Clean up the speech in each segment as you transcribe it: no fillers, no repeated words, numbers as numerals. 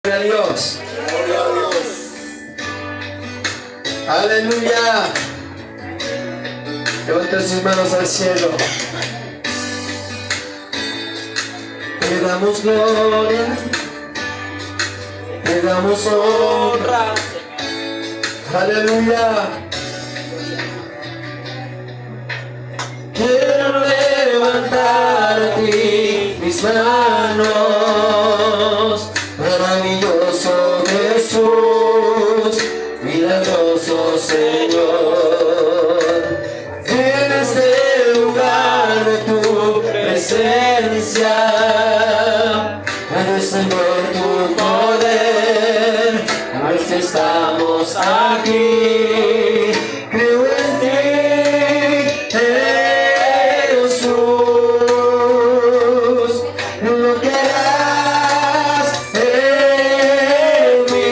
Gloria a Dios. Aleluya. Levanten sus manos al cielo. Te damos gloria, te damos honra. Aleluya. Quiero levantar a ti mis manos. Maravilloso Jesús, milagroso Señor, en este lugar de tu presencia, Señor, tu poder, estamos aquí. Creo en ti, Jesús, lo que harás en mí.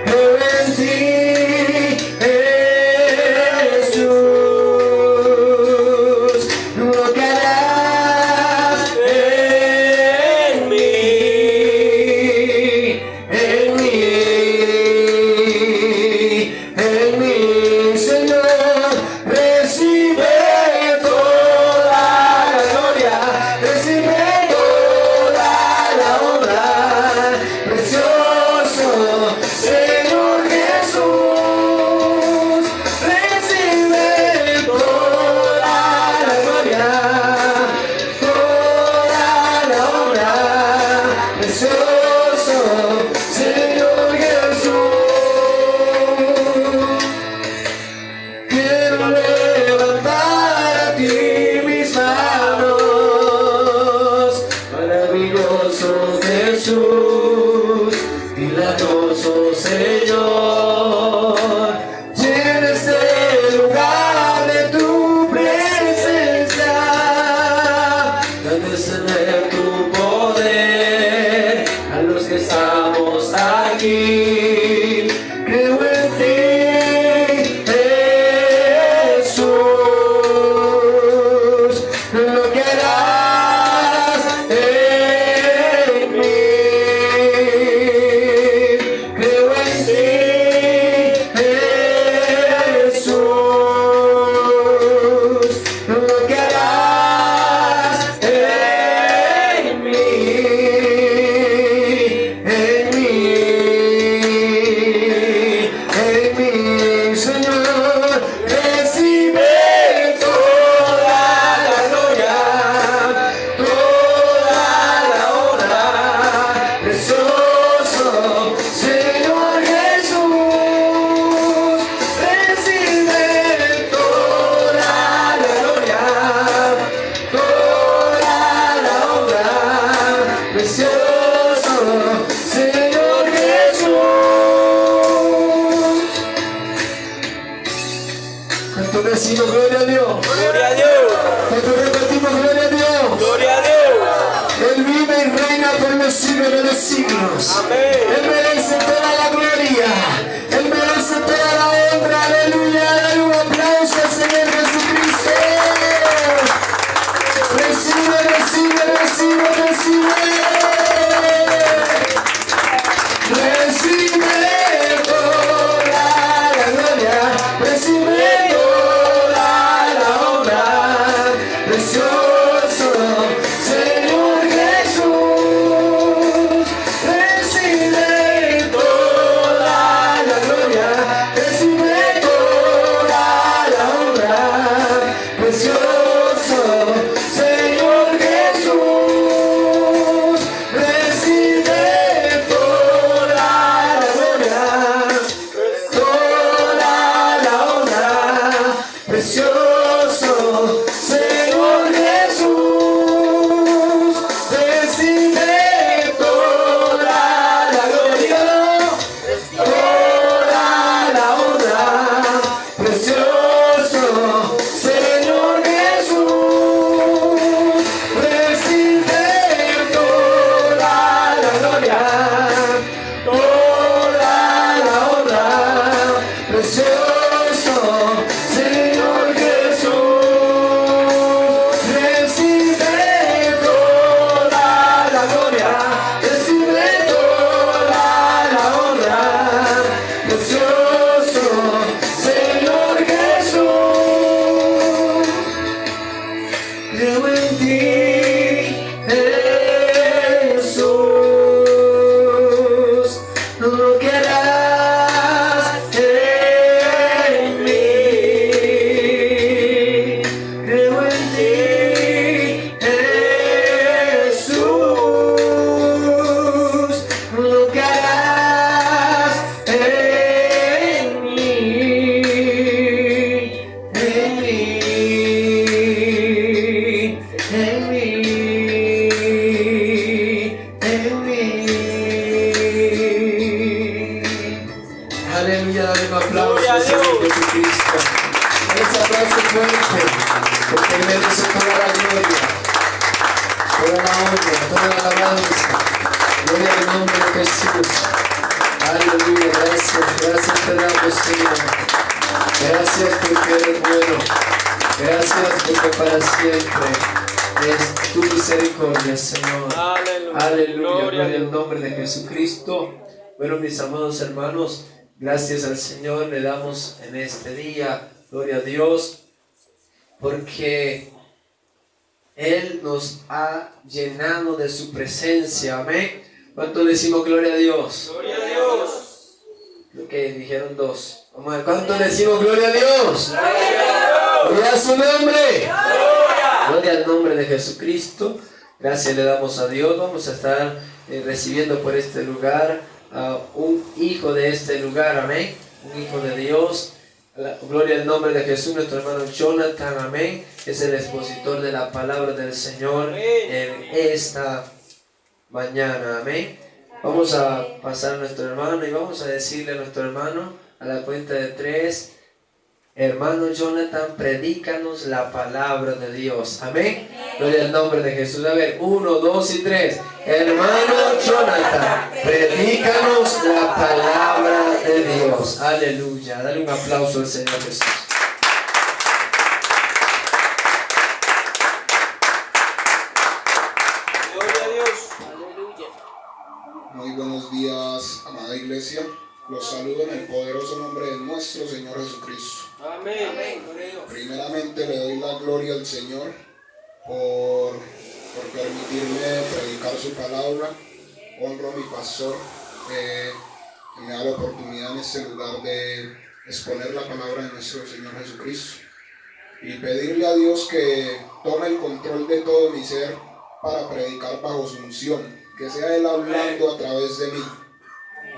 Creo en ti, Jesús, lo que harás en mí, Señor. Recibe toda la gloria, recibe toda la honra, precioso Señor Jesús. Recibe toda la gloria, toda la honra, precioso Señor Jesús. Quiero levantar a ti mis manos, maravilloso Jesús, milagroso Señor. Llena este lugar de tu presencia, dame tener tu poder a los que estamos aquí. Creo en ti, Jesús, lo que harás en mí. Creo en ti, Jesús, lo que harás en mí, Señor. Recibe toda la gloria, toda la honra, precioso Señor Jesús. Recibe toda la gloria, toda la honra, precioso Señor Jesús. ¿Cuánto decimos gloria a Dios? Gloria a Dios. ¿Cuánto repetimos gloria a Dios? Gloria a Dios. Él vive y reina por los siglos de los siglos. Amén. Él merece toda la gloria. Él merece toda la honra. Aleluya. Dale un aplauso al Señor Jesucristo. Recibe, recibe, recibe, recibe. Recibe toda la gloria. Recibe toda la honra. Precioso Señor Jesús. Recibe toda la gloria. Recibe fuerte, porque Él merece toda la gloria, toda la honra, toda la alabanza. Gloria al nombre de Jesús. Aleluya, gracias te damos, Señor. Gracias porque eres bueno. Gracias porque para siempre es tu misericordia, Señor. Aleluya, gloria al nombre de Jesucristo. Bueno, mis amados hermanos, gracias al Señor le damos en este día, gloria a Dios, porque Él nos ha llenado de su presencia, amén. ¿Cuánto decimos gloria a Dios? Gloria a Dios. Creo que dijeron dos. Vamos a ver, ¿cuánto decimos gloria a Dios? Gloria a Dios. Gloria a su nombre. Gloria al nombre de Jesucristo. Gracias le damos a Dios. Vamos a estar recibiendo por este lugar a un hijo de este lugar, amén. Un hijo de Dios. Gloria al nombre de Jesús, nuestro hermano Jonathan, amén. Es el expositor de la palabra del Señor en esta mañana, amén. Vamos a pasar a nuestro hermano y vamos a decirle a nuestro hermano a la cuenta de 3: hermano Jonathan, predícanos la palabra de Dios, amén. Gloria al nombre de Jesús. A ver, 1, 2 y 3. Hermano Jonathan, predícanos la palabra de Dios. Aleluya. Dale un aplauso al Señor Jesús. Muy buenos días, amada iglesia. Los saludo en el poderoso nombre de nuestro Señor Jesucristo. Amén. Primeramente le doy la gloria al Señor por permitirme predicar su palabra. Honro a mi pastor que me da la oportunidad en este lugar de exponer la palabra de nuestro Señor Jesucristo. Y pedirle a Dios que tome el control de todo mi ser para predicar bajo su unción. Que sea Él hablando a través de mí.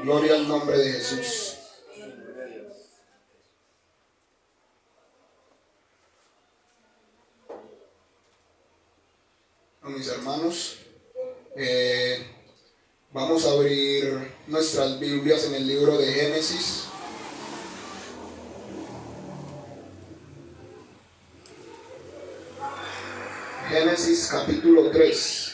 Gloria al nombre de Jesús. Mis hermanos, vamos a abrir nuestras Biblias en el libro de Génesis. Génesis capítulo 3.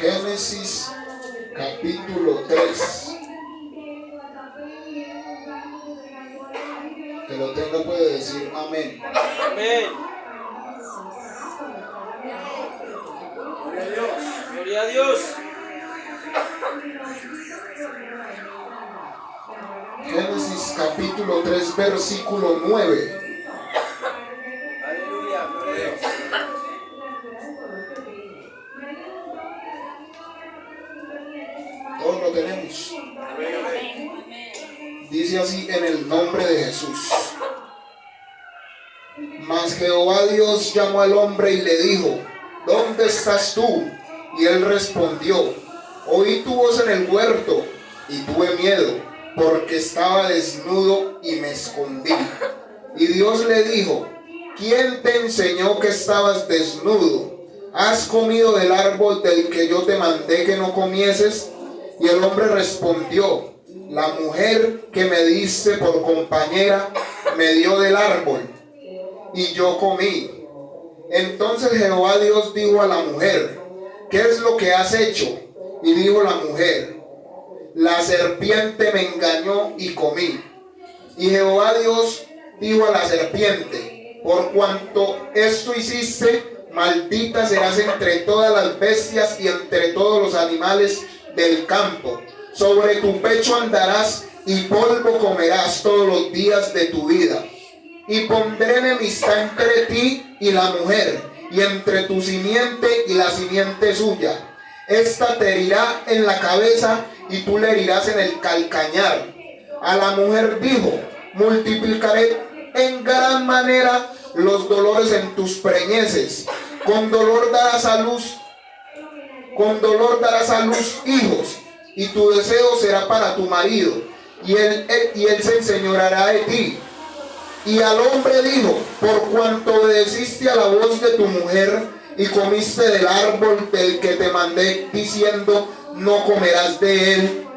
Génesis capítulo 3. Que lo tenga puede decir amén. Amén. Gloria a Dios. Génesis capítulo 3 versículo 9. Aleluya. Gloria a Dios. Todos lo tenemos. Dice así en el nombre de Jesús. Mas Jehová Dios llamó al hombre y le dijo: ¿dónde estás tú? Y él respondió: oí tu voz en el huerto y tuve miedo, porque estaba desnudo y me escondí. Y Dios le dijo: ¿quién te enseñó que estabas desnudo? ¿Has comido del árbol del que yo te mandé que no comieses? Y el hombre respondió: la mujer que me diste por compañera me dio del árbol y yo comí. Entonces Jehová Dios dijo a la mujer: ¿qué es lo que has hecho? Y dijo la mujer: la serpiente me engañó y comí. Y Jehová Dios dijo a la serpiente: por cuanto esto hiciste, maldita serás entre todas las bestias y entre todos los animales del campo. Sobre tu pecho andarás y polvo comerás todos los días de tu vida. Y pondré enemistad entre ti y la mujer, y entre tu simiente y la simiente suya. Esta te herirá en la cabeza y tú le herirás en el calcañar. A la mujer dijo: multiplicaré en gran manera los dolores en tus preñeces. Con dolor darás a luz hijos, y tu deseo será para tu marido, y él se enseñoreará de ti. Y al hombre dijo: por cuanto obedeciste a la voz de tu mujer, y comiste del árbol del que te mandé diciendo, no comerás de él.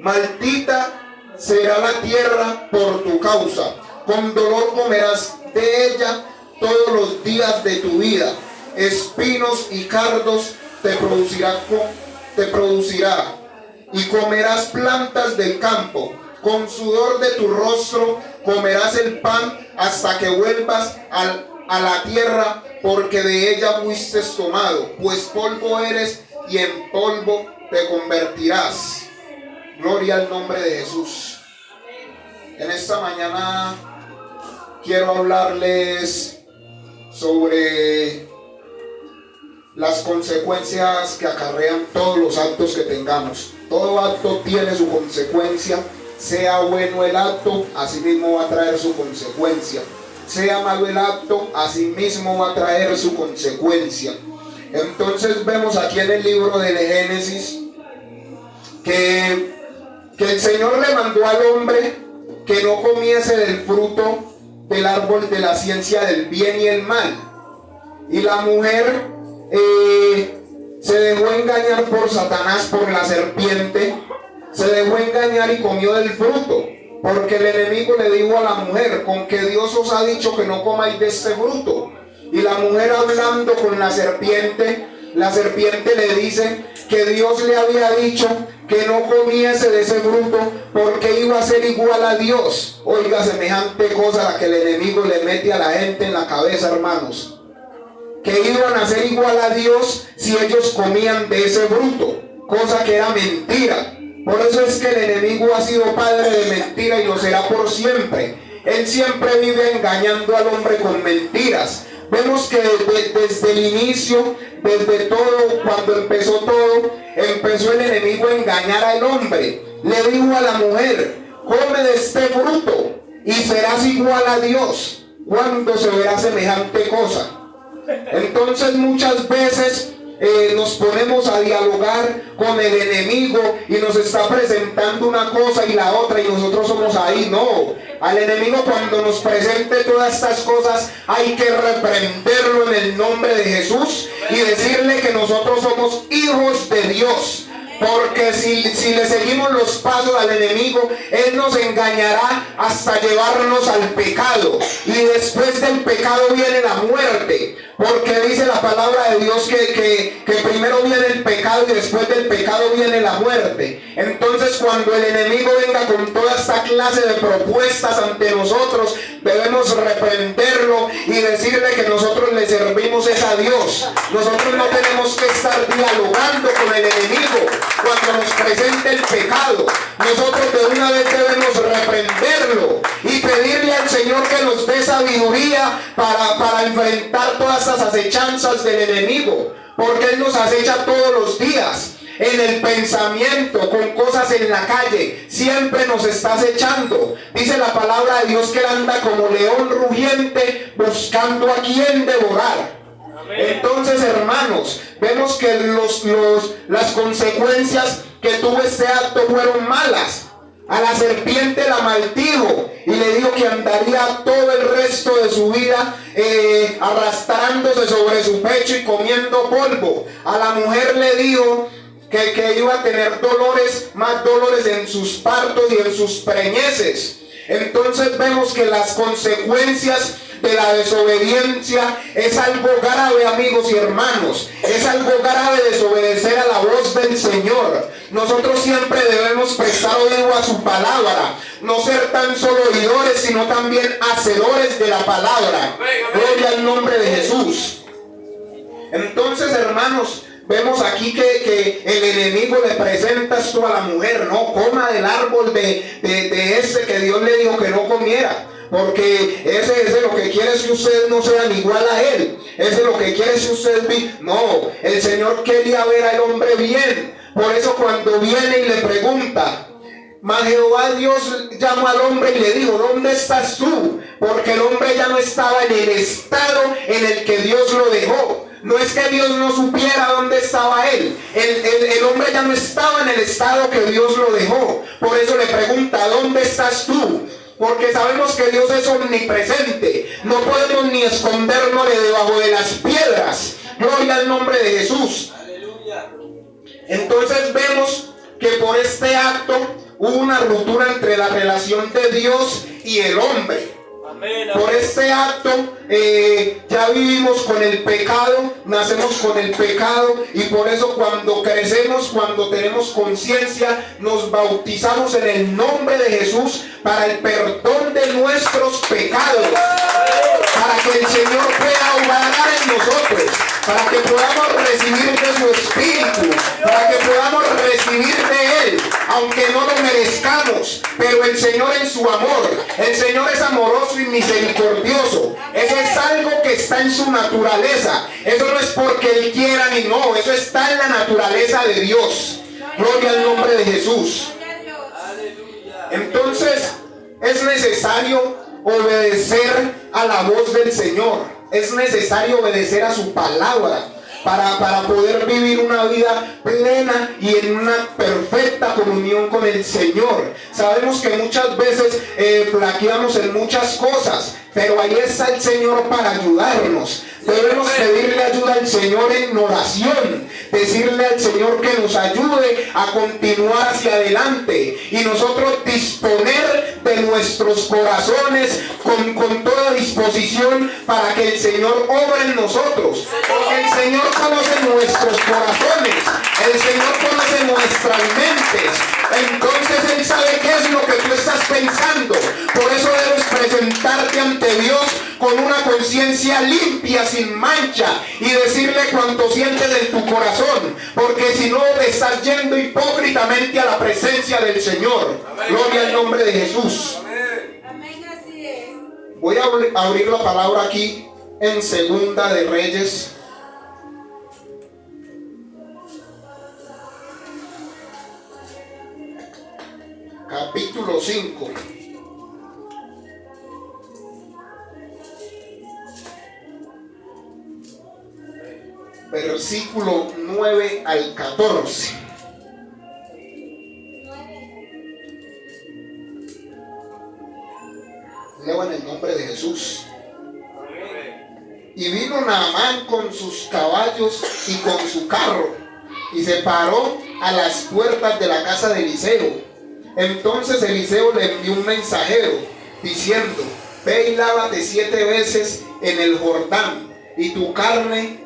Maldita será la tierra por tu causa, con dolor comerás de ella todos los días de tu vida. Espinos y cardos te producirá, y comerás plantas del campo. Con sudor de tu rostro comerás el pan hasta que vuelvas a la tierra, porque de ella fuiste tomado, pues polvo eres y en polvo te convertirás. Gloria al nombre de Jesús. En esta mañana quiero hablarles sobre las consecuencias que acarrean todos los actos que tengamos. Todo acto tiene su consecuencia. Sea bueno el acto, así mismo va a traer su consecuencia. Sea malo el acto, así mismo va a traer su consecuencia. Entonces vemos aquí en el libro del Génesis que el Señor le mandó al hombre que no comiese del fruto del árbol de la ciencia del bien y el mal. Y la mujer se dejó engañar por Satanás, por la serpiente. Se dejó engañar y comió del fruto, porque el enemigo le dijo a la mujer, con que Dios os ha dicho que no comáis de este fruto. Y la mujer, hablando con la serpiente le dice que Dios le había dicho que no comiese de ese fruto porque iba a ser igual a Dios. Oiga, semejante cosa la que el enemigo le mete a la gente en la cabeza, hermanos, que iban a ser igual a Dios si ellos comían de ese fruto, cosa que era mentira. Por eso es que el enemigo ha sido padre de mentira y lo será por siempre. Él siempre vive engañando al hombre con mentiras. Vemos que desde el inicio, desde todo, cuando empezó todo, empezó el enemigo a engañar al hombre. Le dijo a la mujer, come de este fruto y serás igual a Dios. ¿Cuándo se verá semejante cosa? Entonces muchas veces nos ponemos a dialogar con el enemigo y nos está presentando una cosa y la otra y nosotros somos ahí. No, al enemigo cuando nos presente todas estas cosas hay que reprenderlo en el nombre de Jesús y decirle que nosotros somos hijos de Dios. Porque si le seguimos los pasos al enemigo, él nos engañará hasta llevarnos al pecado. Y después del pecado viene la muerte. Porque dice la palabra de Dios que primero viene el pecado y después del pecado viene la muerte. Entonces cuando el enemigo venga con toda esta clase de propuestas ante nosotros, debemos reprenderlo y decirle que nosotros le servimos es a Dios. Nosotros no tenemos que estar dialogando con el enemigo cuando nos presente el pecado. Nosotros de una vez debemos reprenderlo y pedirle al Señor que nos dé sabiduría para enfrentar todas esas acechanzas del enemigo, porque Él nos acecha todos los días. En el pensamiento, con cosas en la calle, siempre nos está acechando. Dice la palabra de Dios que Él anda como león rugiente buscando a quien devorar. Entonces, hermanos, vemos que las consecuencias que tuvo este acto fueron malas. A la serpiente la maldijo y le dijo que andaría todo el resto de su vida arrastrándose sobre su pecho y comiendo polvo. A la mujer le dijo que iba a tener más dolores en sus partos y en sus preñeces. Entonces vemos que las consecuencias de la desobediencia es algo grave, amigos y hermanos. Es algo grave desobedecer a la voz del Señor. Nosotros siempre debemos prestar oído a su palabra, no ser tan solo oidores, sino también hacedores de la palabra. Gloria al nombre de Jesús. Entonces, hermanos, vemos aquí que el enemigo le presenta esto a la mujer: no coma del árbol de ese que Dios le dijo que no comiera, porque ese lo que quiere es que ustedes no sean igual a él. Ese lo que quiere es que ustedes no, el Señor quería ver al hombre bien. Por eso cuando viene y le pregunta, mas Jehová Dios llamó al hombre y le dijo, ¿dónde estás tú? Porque el hombre ya no estaba en el estado en el que Dios lo dejó. No es que Dios no supiera dónde estaba él. El hombre ya no estaba en el estado que Dios lo dejó. Por eso le pregunta, ¿dónde estás tú? Porque sabemos que Dios es omnipresente. No podemos ni escondernos debajo de las piedras. Gloria al nombre de Jesús. Aleluya. Entonces vemos que por este acto hubo una ruptura entre la relación de Dios y el hombre. Amén. Por este acto ya vivimos con el pecado, nacemos con el pecado, y por eso cuando crecemos, cuando tenemos conciencia, nos bautizamos en el nombre de Jesús para el perdón de nuestros pecados, para que el Señor pueda obrar en nosotros, para que podamos recibir de su Espíritu, para que podamos recibir de Él, aunque no lo merezcamos. Pero el Señor en su amor, el Señor es amoroso y misericordioso. Eso es algo que está en su naturaleza. Eso no es porque Él quiera ni no, eso está en la naturaleza de Dios. Gloria al nombre de Jesús. Entonces es necesario obedecer a la voz del Señor. Es necesario obedecer a su palabra para poder vivir una vida plena y en una perfecta comunión con el Señor. Sabemos que muchas veces flaqueamos en muchas cosas, pero ahí está el Señor para ayudarnos. Debemos pedirle ayuda al Señor en oración, decirle al Señor que nos ayude a continuar hacia adelante y nosotros disponer de nuestros corazones con toda disposición para que el Señor obre en nosotros, porque el Señor conoce nuestros corazones, el Señor conoce nuestras mentes. Entonces Él sabe qué es lo que tú estás pensando. Por eso debes presentarte ante Dios con una conciencia limpia, sin mancha, y decirle cuanto sientes en tu corazón, porque si no te estás yendo hipócritamente a la presencia del Señor. Amén. Gloria al nombre de Jesús. Amén, así es. Voy a abrir la palabra aquí en Segunda de Reyes. Capítulo 5. Versículo 9 al 14. Leo en el nombre de Jesús. Y vino Naamán con sus caballos y con su carro, y se paró a las puertas de la casa de Eliseo. Entonces Eliseo le envió un mensajero diciendo: ve y lávate 7 veces en el Jordán, y tu carne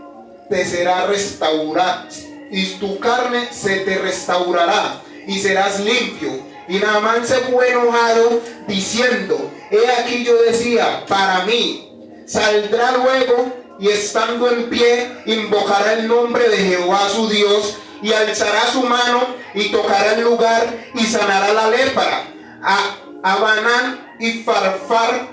te será restaurada, y tu carne se te restaurará, y serás limpio. Y Naamán se fue enojado, diciendo: he aquí yo decía para mí, saldrá luego, y estando en pie, invocará el nombre de Jehová su Dios, y alzará su mano, y tocará el lugar, y sanará la lepra. Abanán y Farfar,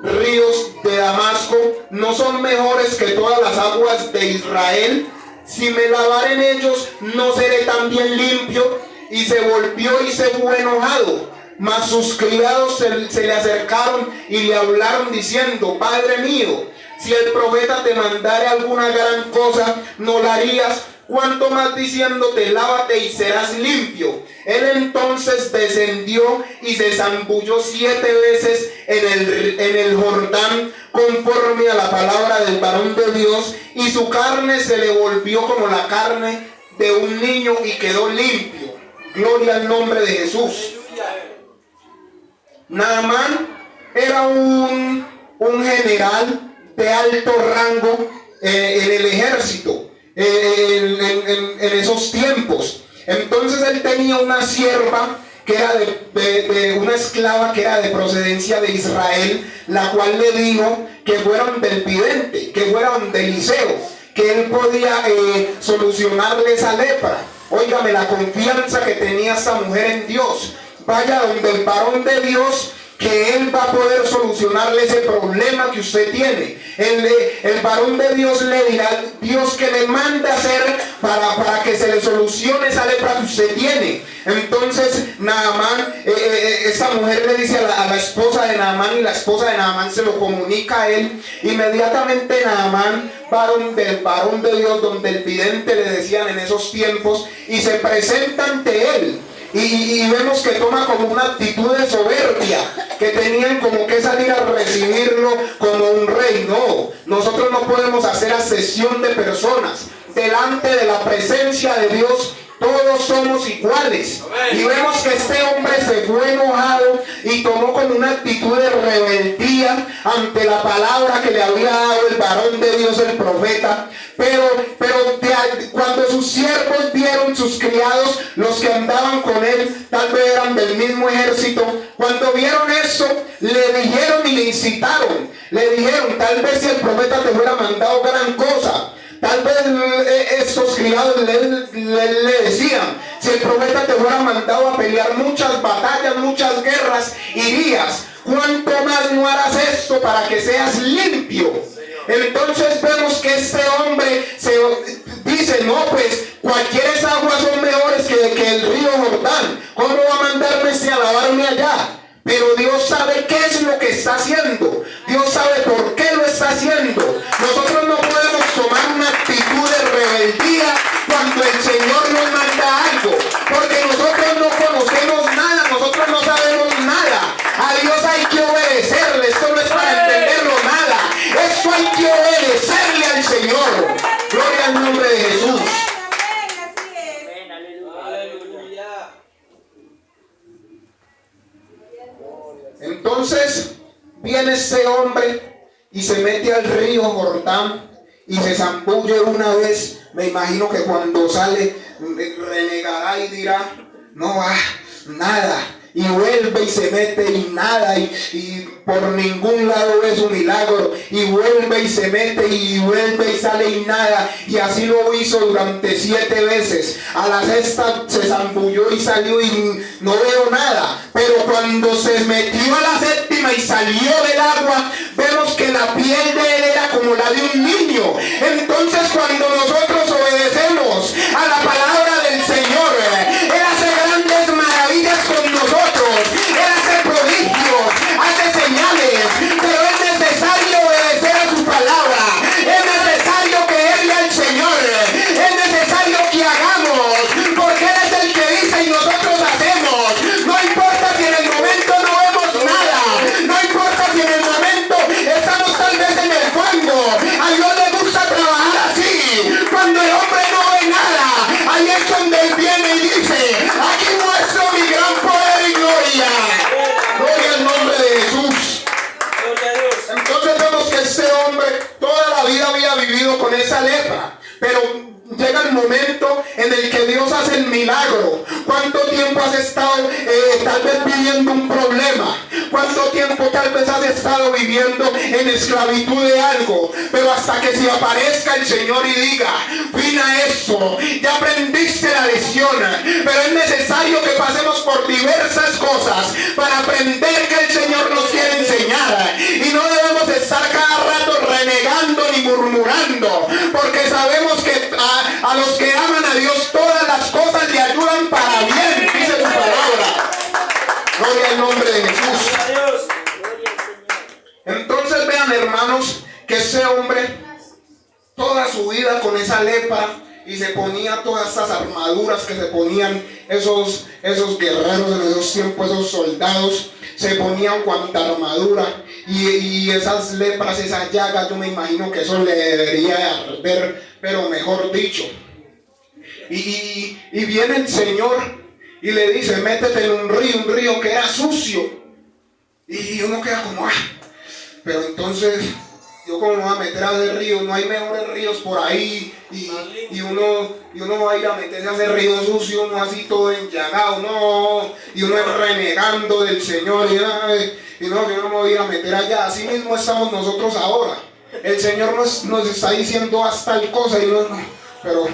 ríos de Damasco, no son mejores que todas las aguas de Israel. Si me lavar en ellos, no seré también limpio. Y se volvió y se fue enojado. Mas sus criados se le acercaron y le hablaron diciendo: Padre mío, si el profeta te mandare alguna gran cosa, no la harías. Cuanto más diciéndote: lávate y serás limpio. Él entonces descendió y se zambulló 7 veces en el Jordán, conforme a la palabra del varón de Dios, y su carne se le volvió como la carne de un niño y quedó limpio. Gloria al nombre de Jesús. Naamán era un general de alto rango en el ejército. En esos tiempos. Entonces él tenía una sierva que era de una esclava que era de procedencia de Israel, la cual le dijo que fueran del vidente, que fueran de Eliseo, que él podía solucionarle esa lepra. Óigame, la confianza que tenía esta mujer en Dios. Vaya donde el varón de Dios, que Él va a poder solucionarle ese problema que usted tiene. El varón de Dios le dirá: Dios, que le manda hacer para que se le solucione esa lepra que usted tiene. Entonces Naamán, esa mujer le dice a la esposa de Naamán, y la esposa de Naamán se lo comunica a él. Inmediatamente Naamán va donde el varón de Dios, donde el vidente le decían en esos tiempos, y se presenta ante él. y vemos que toma como una actitud de soberbia, que tenían como que salir a recibirlo como un rey. No, nosotros no podemos hacer acepción de personas. Delante de la presencia de Dios todos somos iguales. Y vemos que este hombre se fue enojado y tomó como una actitud de rebeldía ante la palabra que le había dado el varón de Dios, el profeta. Pero cuando sus siervos vieron, sus criados, los que andaban con él, tal vez eran del mismo ejército, cuando vieron eso, le dijeron y le incitaron. Le dijeron, tal vez si el profeta te hubiera mandado gran cosa. Tal vez estos criados le decían, si el profeta te hubiera mandado a pelear muchas batallas, muchas guerras, irías. ¿Cuánto más no harás esto para que seas limpio? Entonces vemos que este hombre se dice, no, pues cualquier aguas son mejores que el río Jordán. ¿Cómo va a mandarme a lavarme allá? Pero Dios sabe qué es lo que está haciendo. Dios sabe por qué lo está haciendo. Nosotros no podemos tomar una actitud de rebeldía cuando el Señor nos manda algo, porque nosotros no conocemos nada, nosotros no sabemos nada. A Dios hay que obedecerle. Esto no es para entenderlo nada. Esto hay que obedecerle al Señor. Gloria al nombre de Jesús. Entonces viene ese hombre y se mete al río Jordán y se zambulle una vez. Me imagino que cuando sale renegará y dirá, no va, nada. Y vuelve y se mete y nada, y por ningún lado ve su milagro, y vuelve y se mete y vuelve y sale y nada, y así lo hizo durante 7 veces. A la sexta se zambulló y salió y no veo nada, pero cuando se metió a la séptima y salió del agua, vemos que la piel de él era como la de un niño. Entonces cuando nosotros obedecemos a la palabra del Señor, Él hace grandes maravillas con nosotros. Él hace prodigios, hace señales, pero es necesario obedecer a su palabra. Es necesario creerle al Señor. Es necesario que hagamos, porque Él es el que dice y nosotros hacemos. No importa si en el momento no vemos nada, no importa si en el momento estamos tal vez en el fondo. A Dios le gusta trabajar así. Cuando el hombre no ve nada, ahí es donde Él viene y dice, aquí muestro mi gran poder y gloria. Gloria al nombre de Jesús. Entonces vemos que este hombre toda la vida había vivido con esa lepra, pero llega el momento en el que Dios hace el milagro. ¿Cuánto tiempo has estado tal vez viviendo un problema? ¿Cuánto tiempo tal vez has estado viviendo en esclavitud de algo? Pero hasta que se aparezca el Señor y diga, fin a eso, ya aprendiste la lección. Pero es necesario que pasemos por diversas cosas para aprender que el Señor nos quiere enseñar. Y no debemos estar cada rato renegando ni murmurando, porque sabemos que a los que aman a Dios todas las cosas le ayudan para bien, dice su palabra. Gloria al nombre de Jesús. Entonces vean, hermanos, que ese hombre toda su vida con esa lepra, y se ponía todas estas armaduras que se ponían esos guerreros en esos tiempos, esos soldados, se ponían cuanta armadura, y esas lepras, esas llagas, yo me imagino que eso le debería arder, pero mejor dicho. Y viene el Señor y le dice, métete en un río que era sucio. Y uno queda como, pero entonces, yo como me voy a meter a ese río, no hay mejores ríos por ahí, y uno va a ir a meterse a ese río sucio, uno así todo enllagado, no, y uno renegando del Señor, y no, yo no me voy a ir a meter allá. Así mismo estamos nosotros ahora. El Señor nos está diciendo haz tal cosa, y uno, no, pero,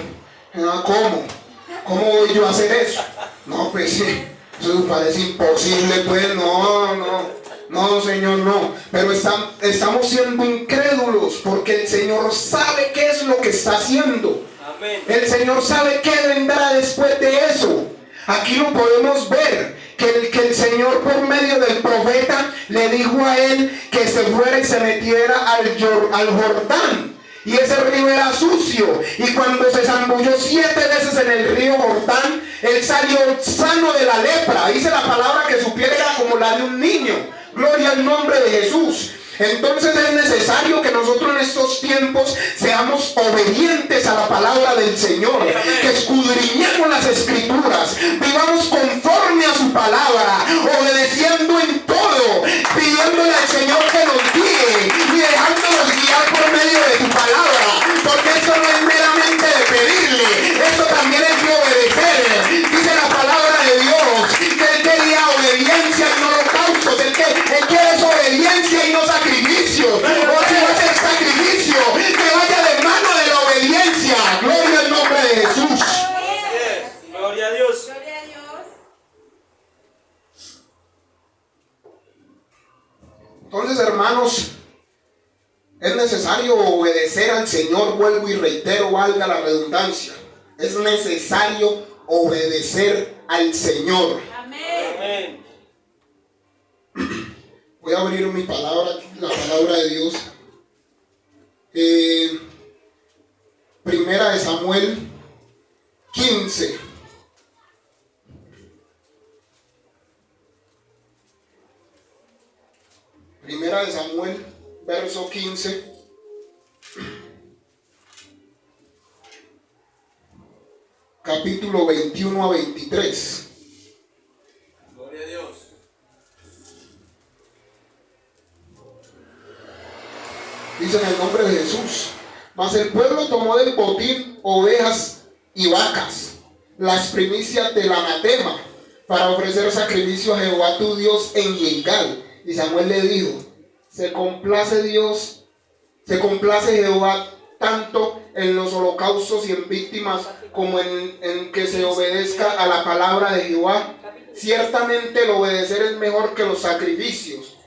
¿cómo voy yo a hacer eso? No, pues sí, eso parece imposible, pues, no, Señor, no. Pero estamos siendo incrédulos, porque el Señor sabe qué es lo que está haciendo. Amén. El Señor sabe qué vendrá después de eso. Aquí lo podemos ver, que el Señor por medio del profeta le dijo a él que se fuera y se metiera al Jordán. Y ese río era sucio, y cuando se zambulló 7 veces en el río Jordán, Él salió sano de la lepra. Dice la palabra que su piel era como la de un niño. Gloria al nombre de Jesús. Entonces es necesario que nosotros en estos tiempos seamos obedientes a la palabra del Señor, que escudriñemos las escrituras, vivamos conforme a su palabra, obedeciendo en todo, pidiéndole al Señor que nos guíe y dejándonos guiar por medio de su palabra, porque eso no es meramente de pedirle, eso también es de obedecer. Dice la palabra de Dios que Él quería obediencia y no holocaustos. Él quiere es obediencia y no sacrificio. O si va a ser sacrificio, que vaya de mano de la obediencia. Gloria al nombre de Jesús. Gloria a Dios. Gloria a Dios. Entonces, hermanos, es necesario obedecer al Señor. Vuelvo y reitero, valga la redundancia. Es necesario obedecer al Señor. Amén. Amén. Voy a abrir mi palabra, la palabra de Dios. Primera de Samuel 15. Primera de Samuel, verso 15. Capítulo 21 a 23. Gloria a Dios. Dice en el nombre de Jesús: mas el pueblo tomó del botín ovejas y vacas, las primicias del anatema, para ofrecer sacrificio a Jehová tu Dios en Gilgal. Y Samuel le dijo: se complace Jehová tanto en los holocaustos y en víctimas como en que se obedezca a la palabra de Jehová. Ciertamente el obedecer es mejor que los sacrificios.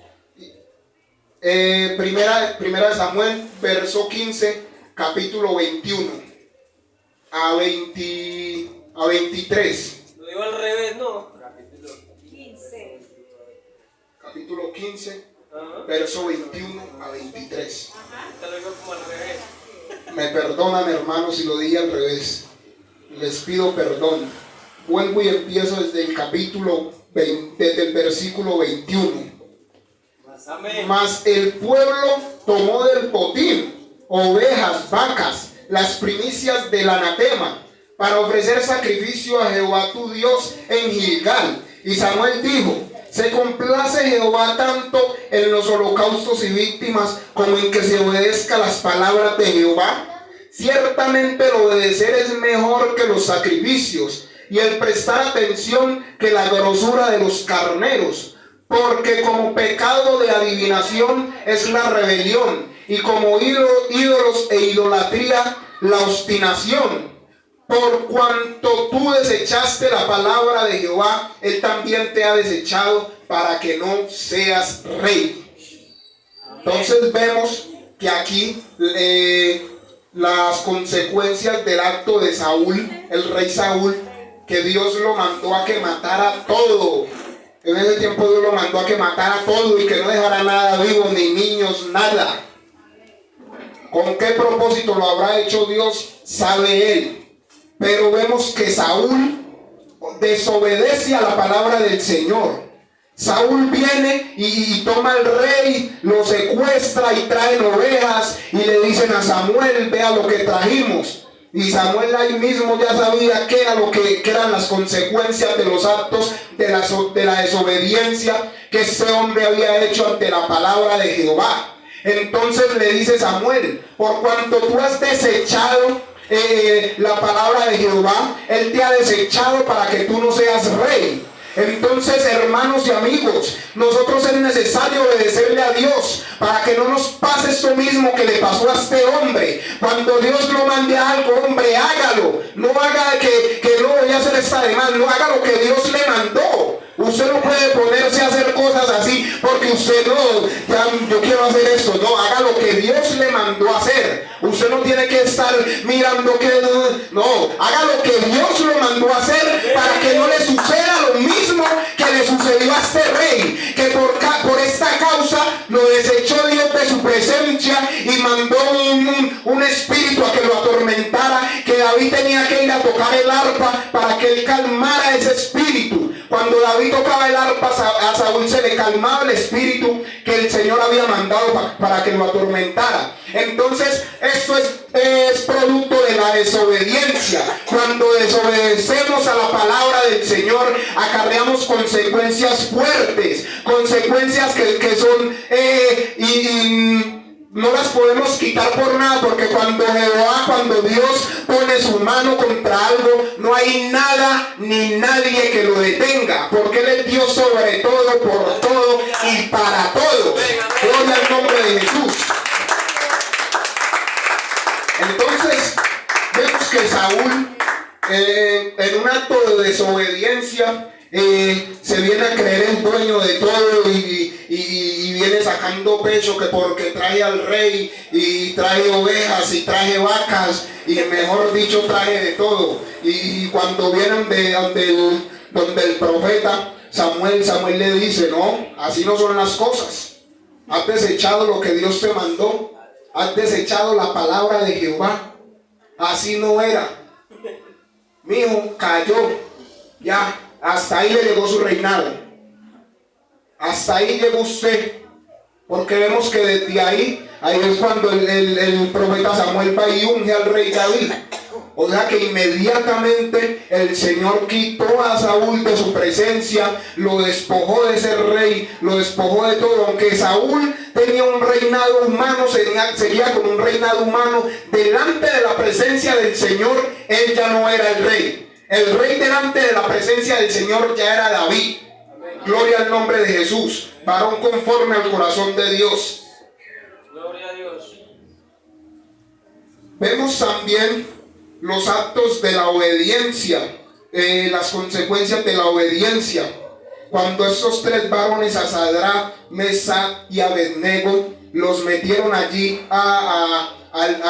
Primera de Samuel, verso 15, capítulo 21 a 23. Lo digo al revés, ¿no? 15. Capítulo 15, Ajá. verso 21 a 23. Te lo digo como al revés. Me perdonan, hermanos, si lo dije al revés. Les pido perdón. Vuelvo y empiezo desde el capítulo 20, desde el versículo 21. Amén. Mas el pueblo tomó del botín ovejas, vacas, las primicias del anatema, para ofrecer sacrificio a Jehová tu Dios en Gilgal. Y Samuel dijo: se complace Jehová tanto en los holocaustos y víctimas como en que se obedezca las palabras de Jehová. Ciertamente el obedecer es mejor que los sacrificios, y el prestar atención que la grosura de los carneros. Porque como pecado de adivinación es la rebelión, y como ídolos e idolatría la obstinación. Por cuanto tú desechaste la palabra de Jehová, Él también te ha desechado para que no seas rey. Entonces vemos que aquí las consecuencias del acto de Saúl, el rey Saúl, que Dios lo mandó a que matara todo. En ese tiempo Dios lo mandó a que matara todo y que no dejara nada vivo, ni niños, nada. ¿Con qué propósito lo habrá hecho Dios? Sabe Él. Pero vemos que Saúl desobedece a la palabra del Señor. Saúl viene y toma al rey, lo secuestra y traen ovejas y le dicen a Samuel: vea lo que trajimos. Y Samuel ahí mismo ya sabía qué era que eran las consecuencias de los actos de la desobediencia que este hombre había hecho ante la palabra de Jehová. Entonces le dice Samuel: por cuanto tú has desechado la palabra de Jehová, Él te ha desechado para que tú no seas rey. Entonces, hermanos y amigos, nosotros es necesario obedecerle a Dios para que no nos pase esto mismo que le pasó a este hombre. Cuando Dios lo mande a algo, hombre, hágalo. No haga que no voy a hacer esta demanda. No haga lo que Dios le mandó. Usted no puede ponerse a hacer cosas así porque usted no, ya, yo quiero hacer esto. No, haga lo que Dios le mandó a hacer. Usted no tiene que estar mirando que no, haga lo que Dios lo mandó a hacer para que no le suceda lo mismo que le sucedió a este rey, que por esta causa lo desechó Dios de su presencia y mandó un espíritu a que lo atormentara, que David tenía que ir a tocar el arpa para que él calmara ese espíritu. Cuando David tocaba el arpa, a Saúl se le calmaba el espíritu que el Señor había mandado para que lo atormentara. Entonces esto es producto de la desobediencia. Cuando desobedecemos a la palabra del Señor, acarreamos consecuencias fuertes, consecuencias que son no las podemos quitar por nada, porque cuando Dios pone su mano contra algo, no hay nada ni nadie que lo detenga, porque Él es Dios sobre todo, por todo y para todos. Gloria al nombre de Jesús. Entonces vemos que Saúl, en un acto de desobediencia, se viene a creer el dueño de todo y viene sacando pecho que porque trae al rey y trae ovejas y trae vacas y mejor dicho trae de todo. Y cuando vienen donde el profeta Samuel le dice: no, así no son las cosas. Has desechado lo que Dios te mandó, has desechado la palabra de Jehová. Así no era. Mi hijo cayó, ya. Hasta ahí le llegó su reinado. Hasta ahí llegó usted. Porque vemos que desde ahí es cuando el profeta Samuel va y unge al rey David. O sea que inmediatamente el Señor quitó a Saúl de su presencia, lo despojó de ser rey, lo despojó de todo. Aunque Saúl tenía un reinado humano, sería como un reinado humano, delante de la presencia del Señor, él ya no era el rey. El rey delante de la presencia del Señor ya era David. Gloria al nombre de Jesús. Varón conforme al corazón de Dios. Gloria a Dios. Vemos también los actos de la obediencia, las consecuencias de la obediencia. Cuando estos tres varones, a Sadrach, Mesach y Abednego, los metieron allí a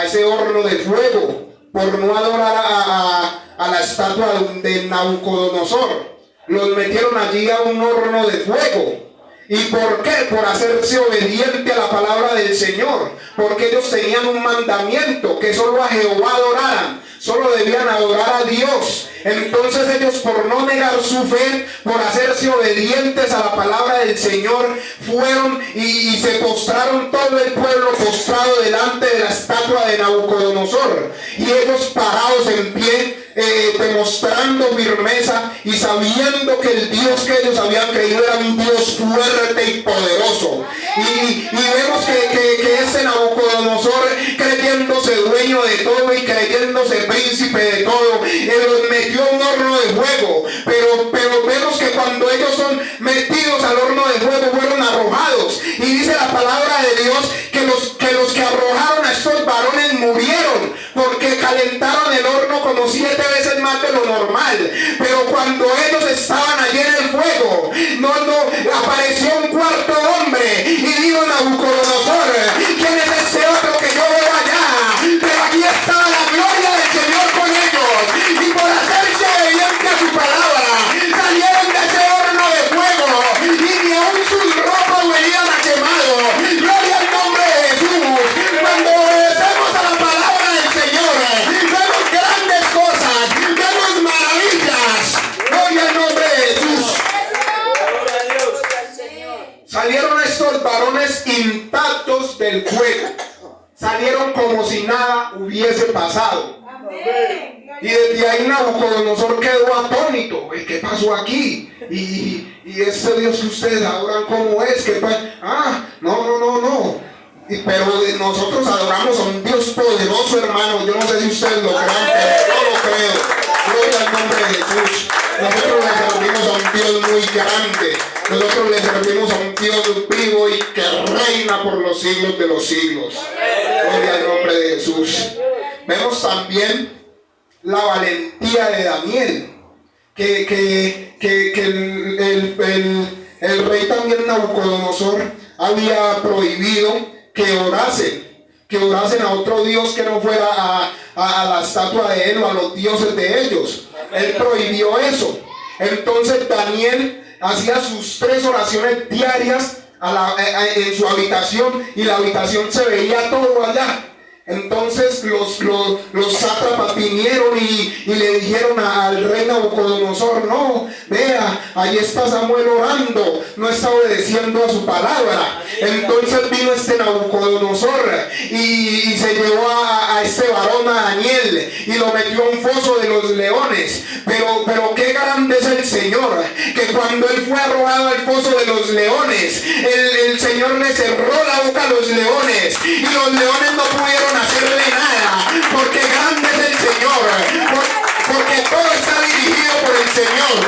ese horno de fuego por no adorar a la estatua de Nabucodonosor. Los metieron allí a un horno de fuego. ¿Y por qué? Por hacerse obediente a la palabra del Señor. Porque ellos tenían un mandamiento, que solo a Jehová adoraran, solo debían adorar a Dios. Entonces ellos, por no negar su fe, por hacerse obedientes a la palabra del Señor, fueron y se postraron, todo el pueblo postrado delante de la estatua de Nabucodonosor, y ellos parados en pie, demostrando firmeza y sabiendo que el Dios que ellos habían creído era un Dios fuerte y poderoso. Y vemos que ese Nabucodonosor, creyéndose dueño de todo y creyéndose príncipe de todo, los metió a un horno de fuego. Pero vemos que cuando ellos son metidos al horno de fuego, fueron arrojados. Y dice la palabra de Dios que los que arrojaron a estos varones murieron, porque calentaron el horno como 7 veces más de lo normal. Pero cuando ellos estaban allí en el fuego, no apareció un cuarto hombre y dijo: Nabucodonosor, ¿quién es ese otro que yo veo allá? Pero aquí estaba la gloria del Señor con ellos, y por hacerse obediente a su palabra, salieron de ese horno de fuego, y ni aún sus ropas venían a quemado. Gloria al nombre de Jesús. Cuando obedecemos a la palabra del Señor, vemos grandes cosas, vemos maravillas. Gloria al nombre de Jesús. Gloria a Dios. Salieron estos varones intactos del fuego. Salieron como si nada hubiese pasado. Amén. Y desde ahí Nabucodonosor quedó atónito. ¿Qué pasó aquí? Y ese Dios que ustedes adoran, ¿cómo es? No. Pero nosotros adoramos a un Dios poderoso, hermano. Yo no sé si ustedes lo crean, pero yo lo creo. Gloria al nombre de Jesús. Nosotros le servimos a un Dios muy grande. Nosotros le servimos a un Dios vivo y que reina por los siglos de los siglos. Gloria al nombre de Jesús. Vemos también la valentía de Daniel, que el rey también Nabucodonosor había prohibido que orasen a otro Dios que no fuera a la estatua de él o a los dioses de ellos. Él prohibió eso. Entonces Daniel hacía sus 3 oraciones diarias en su habitación, y la habitación se veía todo allá. Entonces los sátrapas vinieron y le dijeron al rey Nabucodonosor: no, vea, ahí está Samuel orando, no está obedeciendo a su palabra. Entonces vino este Nabucodonosor y se llevó a este varón, a Daniel, y lo metió a un foso de los leones. Pero qué grande es el Señor, que cuando él fue arrojado al foso de los leones, el Señor le cerró la boca a los leones y los leones no pudieron hacerle nada, porque grande es el Señor, porque todo está dirigido por el Señor,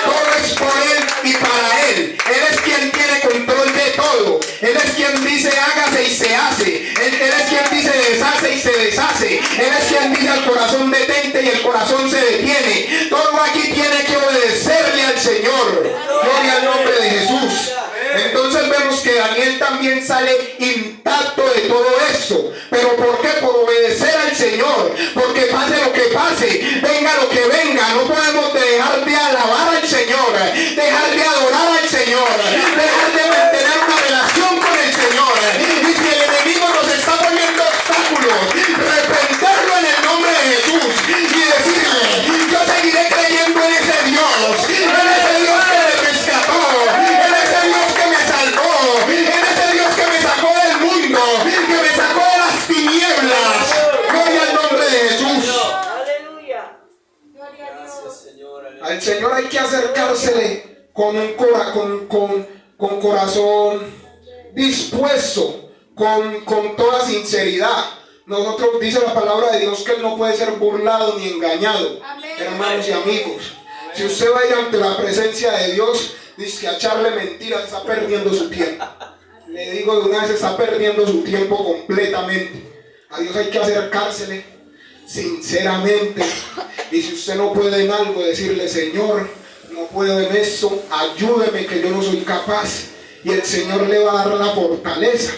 todo es por Él y para Él. Él es quien tiene control de todo, Él es quien dice hágase y se hace, Él es quien dice deshace y se deshace, Él es quien dice al corazón detente y el corazón se detiene. Todo aquí tiene que obedecerle al Señor. Gloria al nombre de Jesús. Entonces vemos que Daniel también sale intacto de todo esto. ¿Pero por qué? Por obedecer al Señor. Porque pase lo que pase, venga lo que venga, no podemos dejar de alabar al Señor, dejar de adorar al Señor, dejar de mantener una relación con el Señor. Y si el enemigo nos está poniendo obstáculos, reprenderlo en el nombre de Jesús y decirle: yo seguiré creyendo en ese Dios, en ese Dios que me rescató, en ese Dios que me salvó, en ese Dios que me sacó del mundo, que me sacó de las tinieblas. Gloria al nombre de Jesús. Aleluya. Gloria a Dios. Al Señor hay que acercársele con con corazón dispuesto, con toda sinceridad. Nosotros, dice la palabra de Dios, que Él no puede ser burlado ni engañado. Amén. Hermanos y amigos, si usted vaya ante la presencia de Dios, dice que a echarle mentiras, está perdiendo su tiempo. Le digo de una vez, está perdiendo su tiempo completamente. A Dios hay que acercársele sinceramente. Y si usted no puede en algo, decirle: Señor, no puedo en eso, ayúdeme que yo no soy capaz. Y el Señor le va a dar la fortaleza.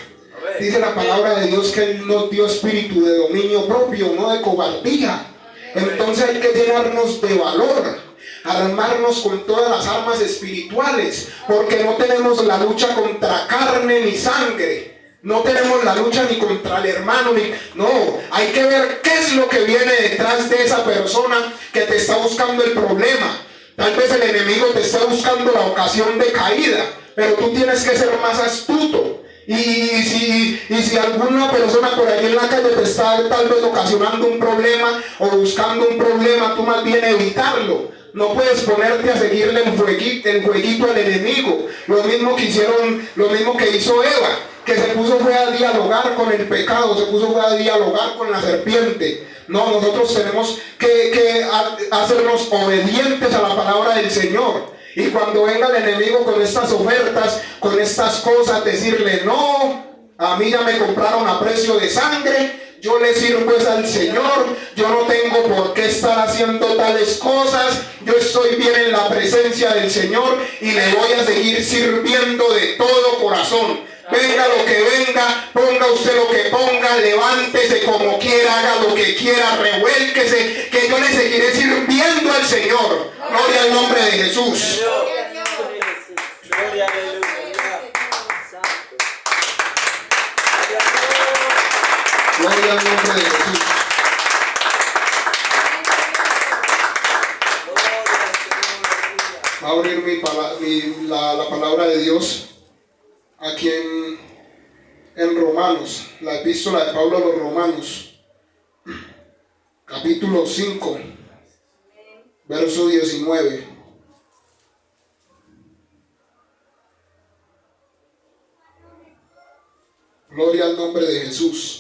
Dice la palabra de Dios que Él nos dio espíritu de dominio propio, no de cobardía. Entonces hay que llenarnos de valor, armarnos con todas las armas espirituales, porque no tenemos la lucha contra carne ni sangre. No tenemos la lucha ni contra el hermano, no, hay que ver qué es lo que viene detrás de esa persona que te está buscando el problema. Tal vez el enemigo te está buscando la ocasión de caída, pero tú tienes que ser más astuto. Y si alguna persona por ahí en la calle te está tal vez ocasionando un problema o buscando un problema, tú más bien evitarlo. No puedes ponerte a seguirle el jueguito al enemigo. Lo mismo que hizo Eva, que se puso fue a dialogar con el pecado, se puso fue a dialogar con la serpiente. No, nosotros tenemos que hacernos obedientes a la palabra del Señor. Y cuando venga el enemigo con estas ofertas, con estas cosas, decirle: no, a mí ya me compraron a precio de sangre, yo le sirvo pues al Señor, yo no tengo por qué estar haciendo tales cosas, yo estoy bien en la presencia del Señor y le voy a seguir sirviendo de todo corazón. Venga lo que venga, ponga usted lo que ponga, levántese como quiera, haga lo que quiera, revuélquese, que yo le seguiré sirviendo al Señor. Gloria al nombre de Jesús. Gloria a Dios. Gloria a Dios. Gloria al nombre de Jesús. Va a abrir la palabra de Dios aquí en Romanos, la epístola de Pablo a los Romanos, capítulo 5, verso 19. Gloria al nombre de Jesús.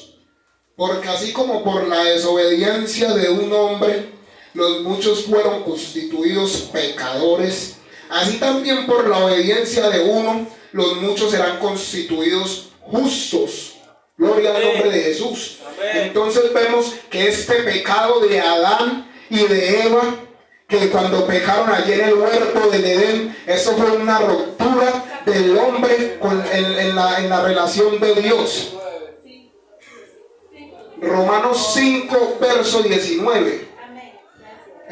Porque así como por la desobediencia de un hombre los muchos fueron constituidos pecadores, así también por la obediencia de uno los muchos serán constituidos justos. Gloria al nombre de Jesús. Entonces vemos que este pecado de Adán y de Eva, que cuando pecaron allí en el huerto del Edén, eso fue una ruptura del hombre en la relación de Dios. Romanos 5, verso 19.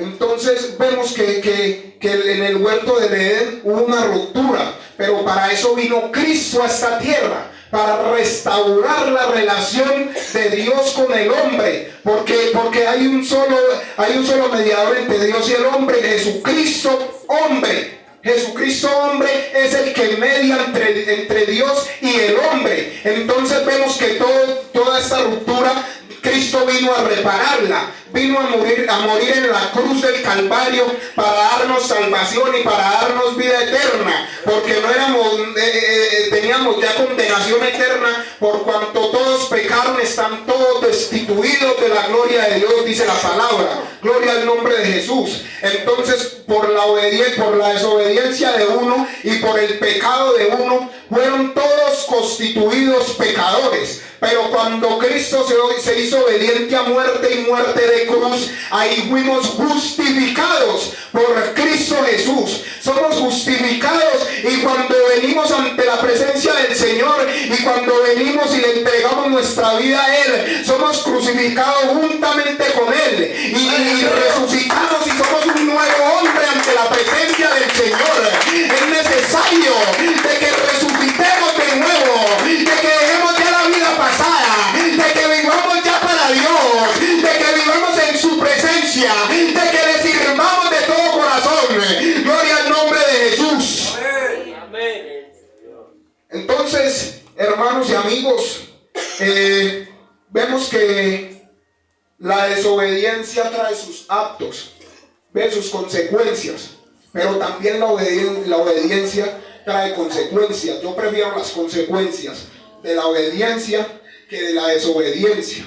Entonces vemos que en el huerto del Edén hubo una ruptura, pero para eso vino Cristo a esta tierra, para restaurar la relación de Dios con el hombre, porque hay un solo mediador entre Dios y el hombre, Jesucristo hombre. Jesucristo hombre es el que media entre Dios y el hombre. Entonces vemos que toda esta ruptura Cristo vino a repararla, vino a morir en la cruz del Calvario para darnos salvación y para darnos vida eterna, porque teníamos ya condenación eterna por cuanto todos pecaron, están todos destituidos de la gloria de Dios, dice la palabra. Gloria al nombre de Jesús. Entonces, por la desobediencia de uno y por el pecado de uno, fueron todos constituidos pecadores. Pero cuando Cristo se hizo obediente a muerte y muerte de cruz, ahí fuimos justificados por Cristo Jesús. Somos justificados, y cuando venimos ante la presencia del Señor y cuando venimos y le entregamos nuestra vida a Él, somos crucificados juntamente con Él y resucitamos y somos un nuevo hombre ante la presencia del Señor. Es necesario de que resucitemos de nuevo, de que dejemos ya la vida pasada, de que vivamos ya para Dios, de que vivamos en su presencia, de que le sirvamos de todo corazón. Gloria al nombre de Jesús. Amén. Entonces, hermanos y amigos, vemos que la desobediencia trae sus actos, ve sus consecuencias, pero también la obediencia trae consecuencias. Yo prefiero las consecuencias de la obediencia que de la desobediencia.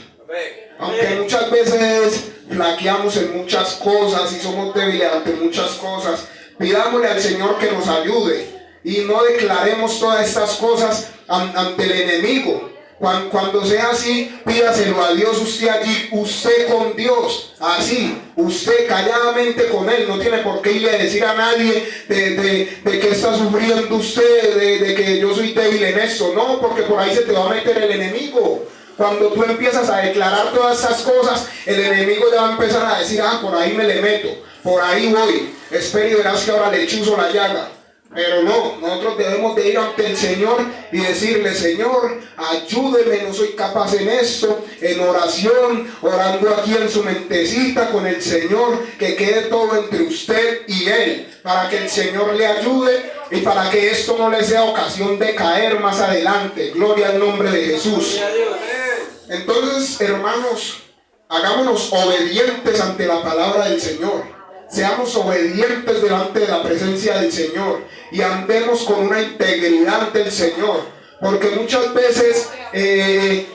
Aunque muchas veces flaqueamos en muchas cosas y somos débiles ante muchas cosas, pidámosle al Señor que nos ayude y no declaremos todas estas cosas ante el enemigo. Cuando sea así, pídaselo a Dios usted allí, usted con Dios, así, usted calladamente con Él. No tiene por qué irle a decir a nadie de que está sufriendo usted, de que yo soy débil en eso. No, porque por ahí se te va a meter el enemigo. Cuando tú empiezas a declarar todas esas cosas, el enemigo ya va a empezar a decir, por ahí me le meto, por ahí voy, espera y verás que ahora le chuzo la llaga. Pero no, nosotros debemos de ir ante el Señor y decirle: Señor, ayúdeme, no soy capaz en esto, en oración, orando aquí en su mentecita con el Señor, que quede todo entre usted y Él, para que el Señor le ayude y para que esto no le sea ocasión de caer más adelante. Gloria al nombre de Jesús. Entonces, hermanos, hagámonos obedientes ante la palabra del Señor. Seamos obedientes delante de la presencia del Señor y andemos con una integridad ante el Señor, porque muchas veces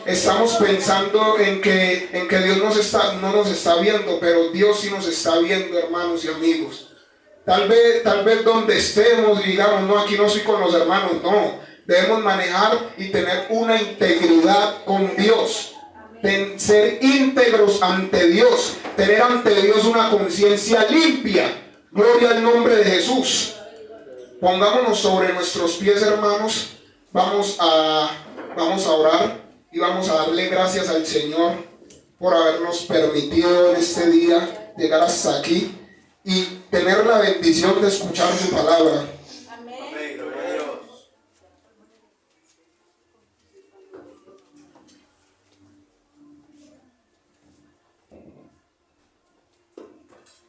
estamos pensando en que Dios no nos está viendo, pero Dios sí nos está viendo, hermanos y amigos. Tal vez donde estemos digamos: no, aquí no soy con los hermanos. No, debemos manejar y tener una integridad con Dios. Ser íntegros ante Dios, tener ante Dios una conciencia limpia. Gloria al nombre de Jesús. Pongámonos sobre nuestros pies, hermanos. Vamos a orar y vamos a darle gracias al Señor por habernos permitido en este día llegar hasta aquí y tener la bendición de escuchar su palabra.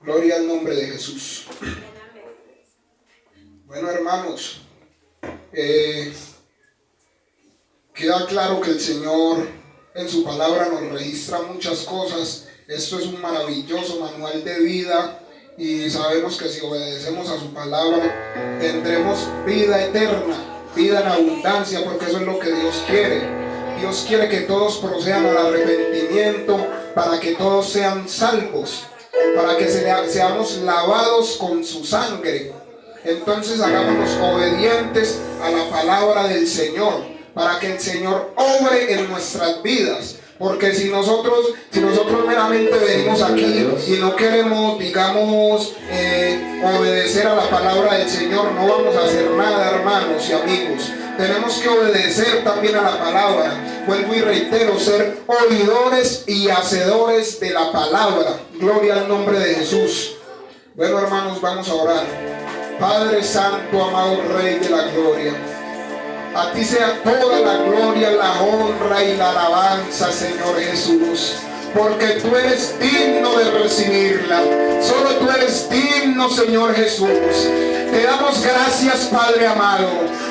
Gloria al nombre de Jesús. Bueno, hermanos, queda claro que el Señor en su palabra nos registra muchas cosas. Esto es un maravilloso manual de vida y sabemos que si obedecemos a su palabra tendremos vida eterna, vida en abundancia, porque eso es lo que Dios quiere. Dios quiere que todos procedan al arrepentimiento, para que todos sean salvos, para que seamos lavados con su sangre. Entonces hagámonos obedientes a la palabra del Señor, para que el Señor obre en nuestras vidas. Porque si nosotros meramente venimos aquí y no queremos, digamos, obedecer a la palabra del Señor, no vamos a hacer nada, hermanos y amigos. Tenemos que obedecer también a la palabra. Vuelvo y reitero: ser oidores y hacedores de la palabra. Gloria al nombre de Jesús. Bueno, hermanos, vamos a orar. Padre Santo, amado Rey de la Gloria, a ti sea toda la gloria, la honra y la alabanza, Señor Jesús, porque tú eres digno de recibirla. Solo tú eres digno, Señor Jesús. Te damos gracias, Padre amado,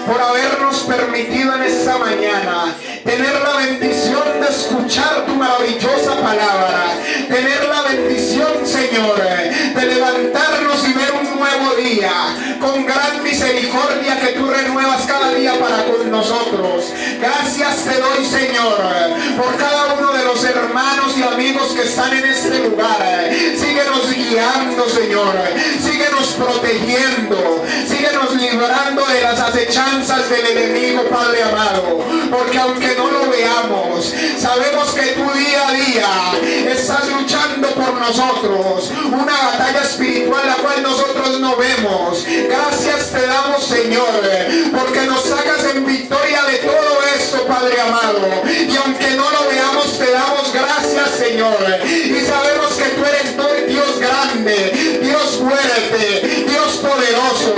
por habernos permitido en esta mañana tener la bendición de escuchar tu maravillosa palabra, tener la bendición, Señor, de levantarnos y ver un nuevo día con gran misericordia que tú renuevas cada día para con nosotros. Gracias te doy, Señor, por cada uno de los hermanos y amigos que están en este lugar. Síguenos guiando, Señor, síguenos protegiendo, síguenos librando de las acechanzas del enemigo, Padre amado, porque aunque no lo veamos, sabemos que tú día a día estás luchando por nosotros, una batalla espiritual la cual nosotros no vemos. Gracias te damos, Señor, porque nos sacas en victoria de todo esto, Padre amado, y aunque no lo veamos, te damos gracias, Señor, y sabemos que tú eres Dios grande, Dios fuerte, Dios poderoso,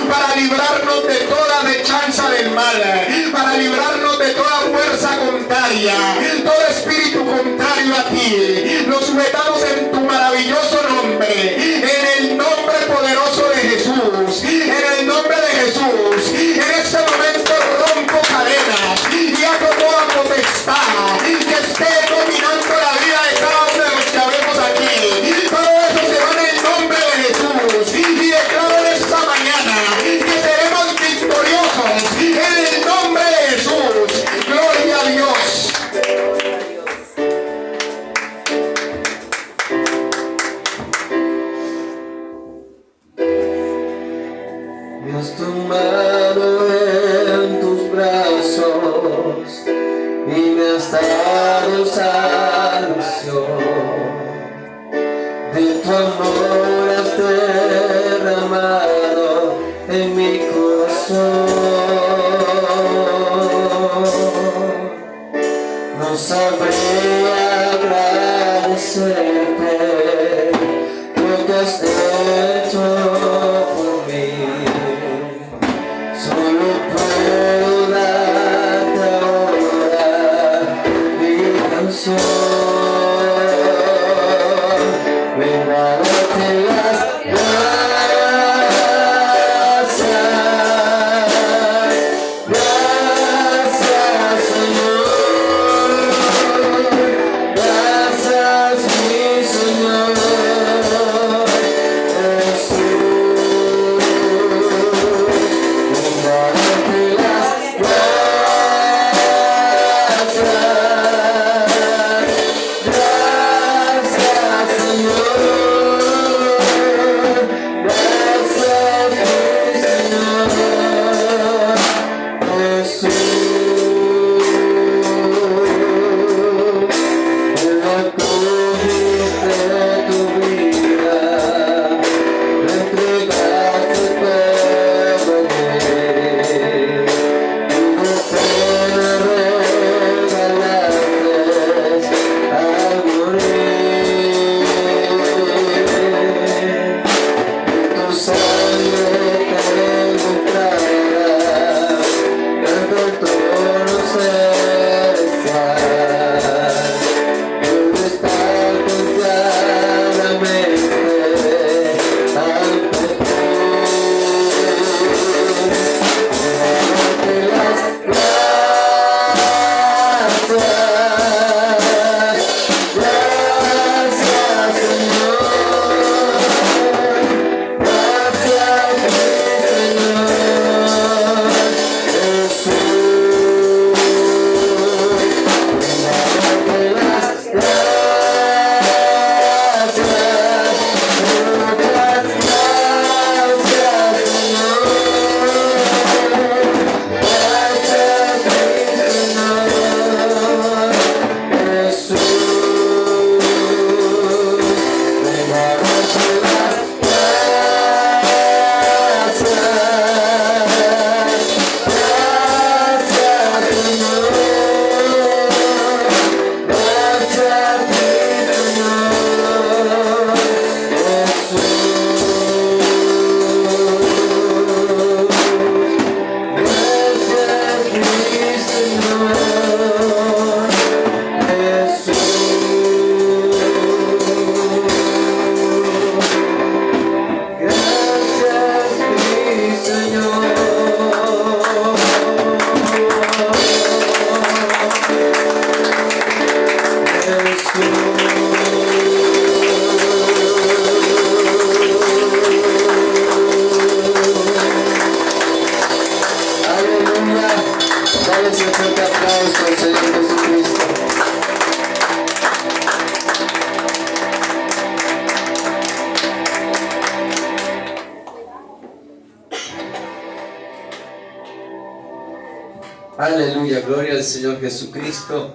para librarnos de toda acechanza del mal, para librarnos de toda fuerza contraria, todo espíritu contrario a ti. Lo sujetamos en tu maravilloso nombre, en el nombre poderoso de Jesús, en el nombre de Jesús. En este momento rompo cadenas y hago toda potestad que esté dominando la vida de cada uno de los que habemos aquí. Todo eso se va en el nombre de Jesús, y declaro en esta mañana que seremos victoriosos en el nombre de Jesús. Gloria a Dios. Dios, tumbado en tus brazos y me has dado salvación. De tu amor has derramado en mi corazón. No sabré agradecerte lo que has hecho por mí. Solo puedo darte ahora mi canción. Ven a darte las gracias. Gracias, Señor. Gracias, mi Señor Jesús. Ven a darte las gracias. Gracias, Señor. Gracias, mi Señor Jesús. Me cogiste tu vida, me entregaste todo en él. Tu pena regalaste al morir. Tu sangre te encontrará ante el trono celestial. Debe estar confiadamente ante ti. Darte las gracias. Gracias, Señor. Gracias, mi Señor Jesús. Aleluya, gloria al Señor Jesucristo.